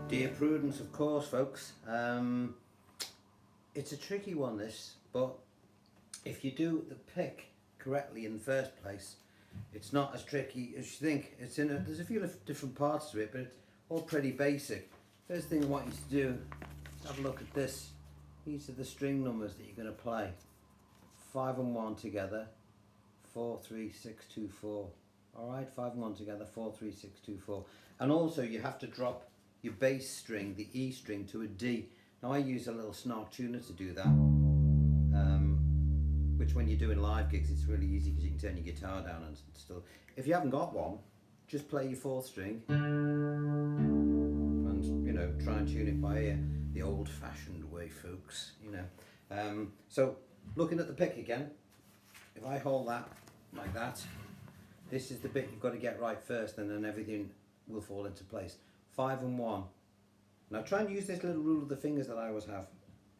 Dear Prudence, of course, folks. It's a tricky one, this, but if you do the pick correctly in the first place, it's not as tricky as you think. There's a few different parts to it, but it's all pretty basic. First thing I want you to do is have a look at this. These are the string numbers that you're going to play. 5 and 1 together, 4, 3, 6, 2, 4. All right, 5 and 1 together, 4, 3, 6, 2, 4. And also you have to drop your bass string, the E string, to a D. Now I use a little snark tuner to do that, which when you're doing live gigs it's really easy because you can turn your guitar down and still. If you haven't got one, just play your 4th string and, you know, try and tune it by ear, the old-fashioned way, folks, you know. So looking at the pick again, if I hold that like that, this is the bit you've got to get right first, and then everything will fall into place. 5 and 1. Now try and use this little rule of the fingers that I always have.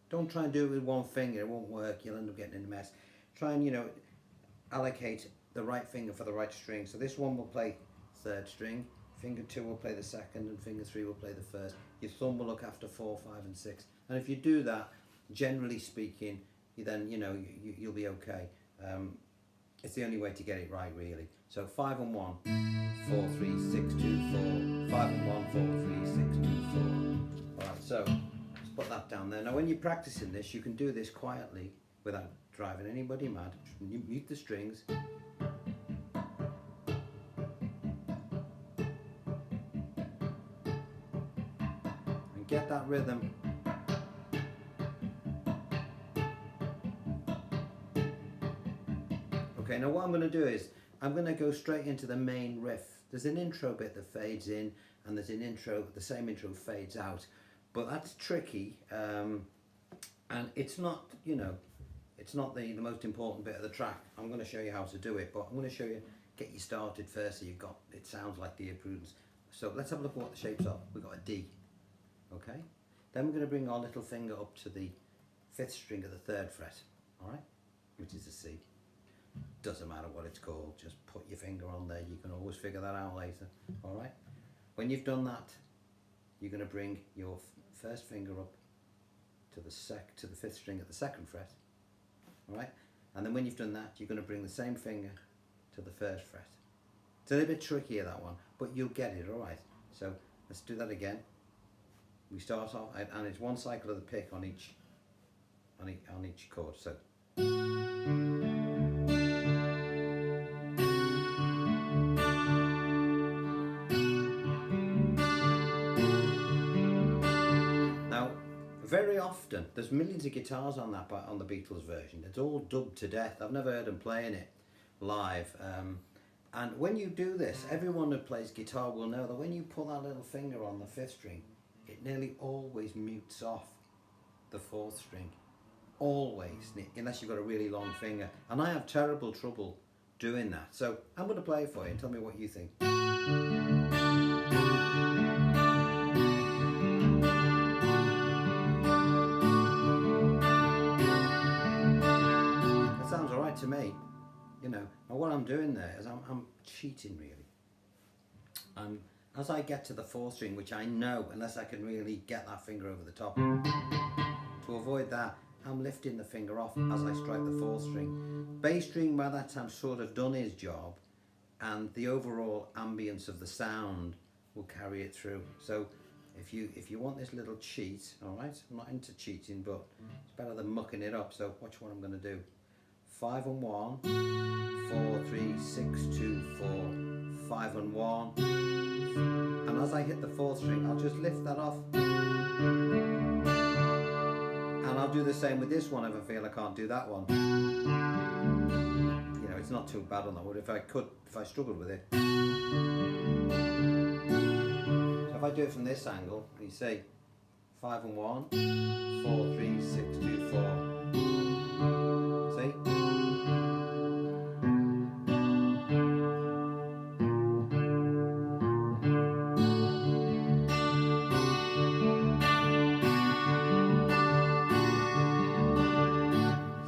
Don't try and do it with one finger, it won't work, you'll end up getting in a mess. Try and, you know, allocate the right finger for the right string. So this one will play 3rd string, finger 2 will play the 2nd, and finger 3 will play the 1st. Your thumb will look after 4, 5 and 6. And if you do that, generally speaking, you know, you'll be okay. It's the only way to get it right, really. So 5 and 1, 4, 3, 6, 2, 4, 5 and 1, 4, 3, 6, 2, 4. Alright, so let's put that down there. Now when you're practicing this, you can do this quietly without driving anybody mad. You mute the strings. And get that rhythm. Okay, now what I'm going to do is, I'm going to go straight into the main riff. There's an intro bit that fades in, and there's an intro, the same intro fades out. But that's tricky, and it's not, you know, it's not the most important bit of the track. I'm going to show you how to do it, but I'm going to show you, get you started first so you've got, it sounds like Dear Prudence. So let's have a look at what the shapes are. We've got a D, okay? Then we're going to bring our little finger up to the 5th string of the 3rd fret, all right? Which is a C. Doesn't matter what it's called, just put your finger on there, you can always figure that out later. Alright, when you've done that, you're going to bring your 1st finger up to the 5th string at the 2nd fret. Alright, and then when you've done that, you're going to bring the same finger to the 1st fret. It's a little bit trickier, that one, but you'll get it. Alright, so let's do that again. We start off, and it's one cycle of the pick on each chord. So very often, there's millions of guitars on that, on the Beatles version. It's all dubbed to death. I've never heard them playing it live. And when you do this, everyone who plays guitar will know that when you pull that little finger on the 5th string, it nearly always mutes off the 4th string. Always, unless you've got a really long finger. And I have terrible trouble doing that. So I'm going to play it for you and tell me what you think. To me, you know, and what I'm doing there is I'm cheating, really. And as I get to the 4th string, which I know, unless I can really get that finger over the top, to avoid that, I'm lifting the finger off as I strike the 4th string. Bass string by that time sort of done his job, and the overall ambience of the sound will carry it through. So if you want this little cheat, all right, I'm not into cheating, but it's better than mucking it up. So watch what I'm going to do. 5 and 1, 4, 3, 6, 2, 4, 5 and 1, and as I hit the 4th string, I'll just lift that off, and I'll do the same with this one if I feel I can't do that one. You know, it's not too bad on that one. If I struggled with it, so if I I do it from this angle, you see 5 and 1, 4, 3, 6, 2, 4. See?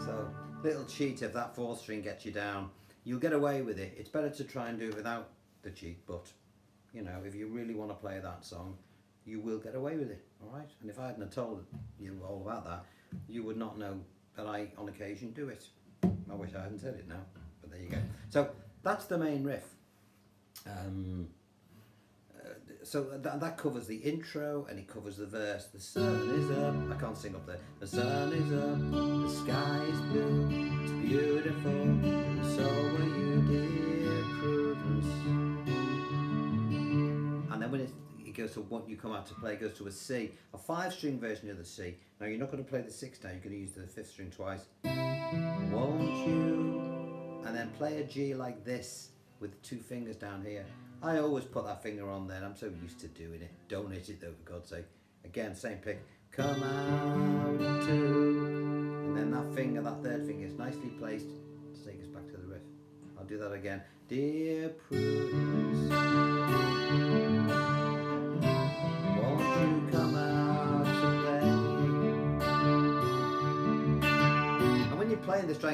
So, little cheat if that 4th string gets you down. You'll get away with it. It's better to try and do it without the cheat, but you know, if you really want to play that song, you will get away with it, all right? And if I hadn't told you all about that, you would not know that I, on occasion, do it. I wish I hadn't said it now, but there you go. So that's the main riff. So that covers the intro and it covers the verse. The sun is up. I can't sing up there. The sun is up. The sky is blue. It's beautiful. And so are you, dear Prudence. And then when it goes to what you come out to play, it goes to a C, a 5-string version of the C. Now you're not going to play the 6th now. You're going to use the 5th string twice. Won't you? And then play a G like this with 2 fingers down here. I always put that finger on there. I'm so used to doing it. Don't hit it though, for God's sake. Again, same pick. Come out to. And then that finger, that 3rd finger is nicely placed to take us back to the riff. I'll do that again. Dear Prudence, won't you come out to play? And when you're playing this, try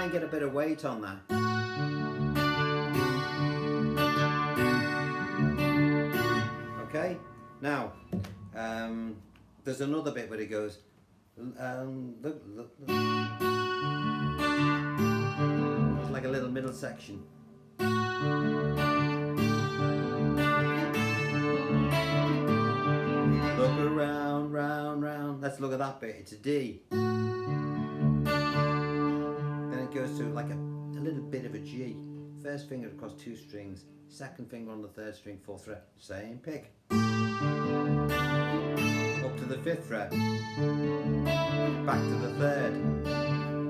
and get a bit of weight on that. Okay, now there's another bit where it goes it's like a little middle section. Look around, round, round. Let's look at that bit. It's a D. Then it goes to like a little bit of a G. 1st finger across 2 strings, 2nd finger on the 3rd string, 4th fret, same pick. Up to the 5th fret, back to the 3rd,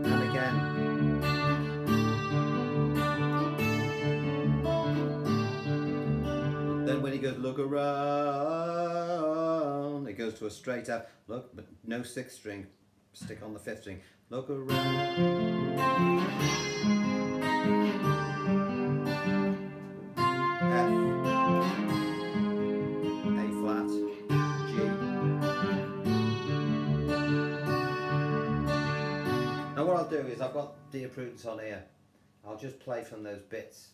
and again. Then when he goes, look around, it goes to a straight F. Look, but no 6th string, stick on the 5th string. Look around. F, A flat, G. Now what I'll do is I've got Dear Prudence on here. I'll just play from those bits.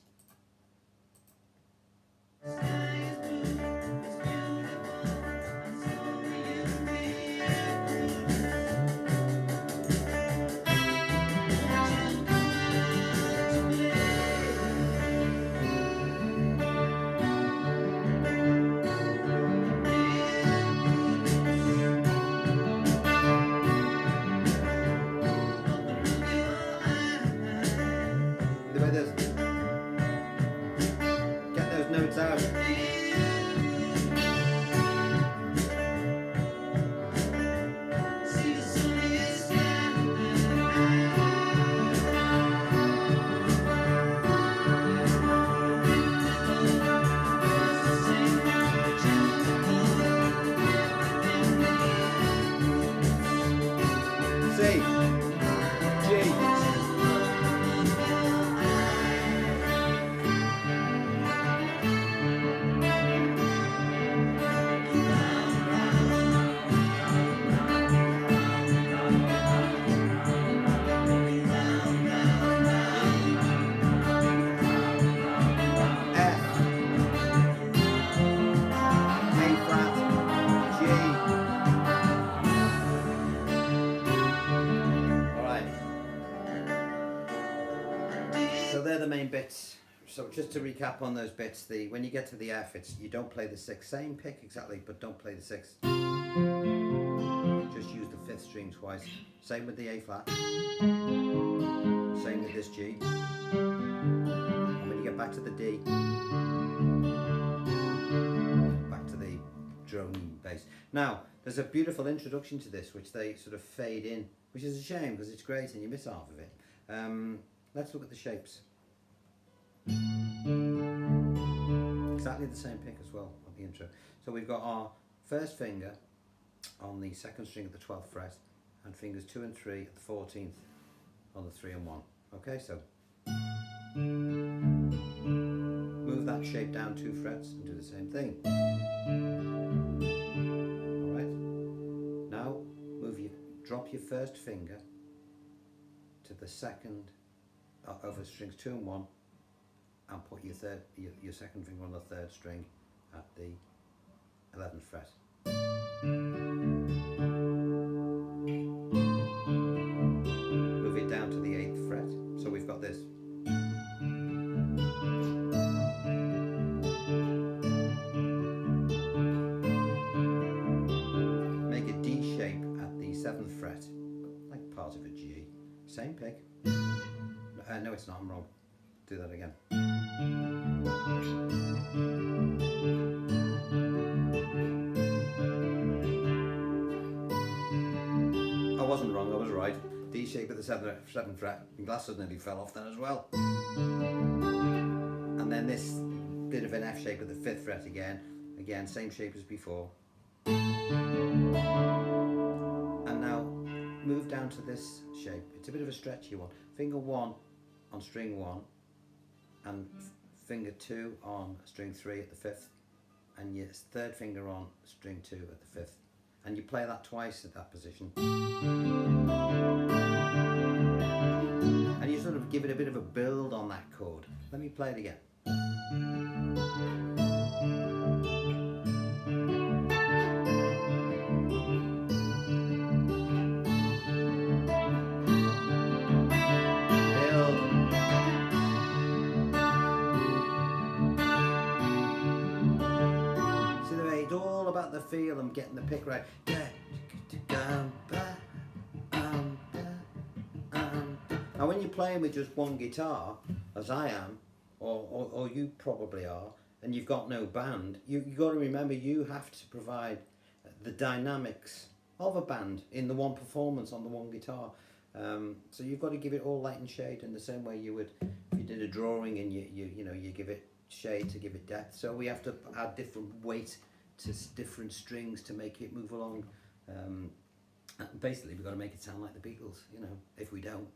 Get those notes out. C, G. So they're the main bits. So just to recap on those bits, when you get to the F, you don't play the 6th. Same pick exactly, but don't play the 6th. Just use the 5th string twice. Same with the A flat. Same with this G. And when you get back to the D, back to the drone bass. Now, there's a beautiful introduction to this, which they sort of fade in, which is a shame because it's great and you miss half of it. Let's look at the shapes. exactly the same pick as well on the intro. So we've got our first finger on the second string of the 12th fret and fingers 2 and 3 at the 14th on the 3 and 1. Okay, so move that shape down 2 frets and do the same thing. Alright, now drop your first finger to the second over strings 2 and 1 and put your second finger on the third string at the 11th fret. Move it down to the 8th fret. So we've got this. Make a D shape at the 7th fret, like part of a G. Same pick. No, it's not, I'm wrong. Do that again. I wasn't wrong, I was right. D shape at the 7th fret. My glasses nearly fell off then as well. And then this bit of an F shape at the 5th fret again. Again, same shape as before. And now move down to this shape. It's a bit of a stretchy one. Finger 1 on string 1 and finger 2 on string 3 at the 5th and your third finger on string 2 at the 5th, and you play that twice at that position and you sort of give it a bit of a build on that chord. Let me play it again. The feel, I'm getting the pick right. Now when you're playing with just one guitar, as I am, or you probably are, and you've got no band, you've got to remember you have to provide the dynamics of a band in the one performance on the one guitar. So you've got to give it all light and shade in the same way you would if you did a drawing and you give it shade to give it depth. So we have to add different weight to different strings to make it move along. Basically we've got to make it sound like the Beatles, you know. If we don't,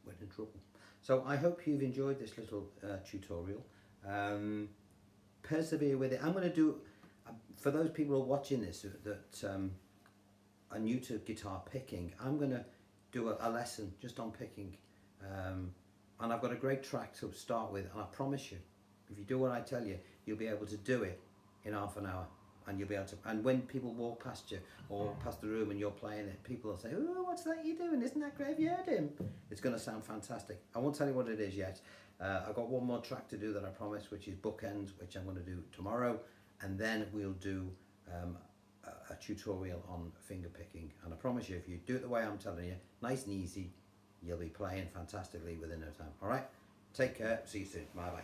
we're in trouble. So I hope you've enjoyed this little tutorial. Persevere with it. I'm going to do, for those people who are watching this that are new to guitar picking, I'm going to do a lesson just on picking, and I've got a great track to start with, and I promise you, if you do what I tell you, you'll be able to do it in half an hour, and you'll be able to, and when people walk past you or past the room and you're playing it, people will say, "Oh, what's that you're doing? Isn't that great? Have you heard him?" It's going to sound fantastic. I won't tell you what it is yet. I've got one more track to do that I promised, which is Bookends, which I'm going to do tomorrow, and then we'll do a tutorial on finger picking. And I promise you, if you do it the way I'm telling you, nice and easy, you'll be playing fantastically within no time. All right, take care, see you soon, bye bye.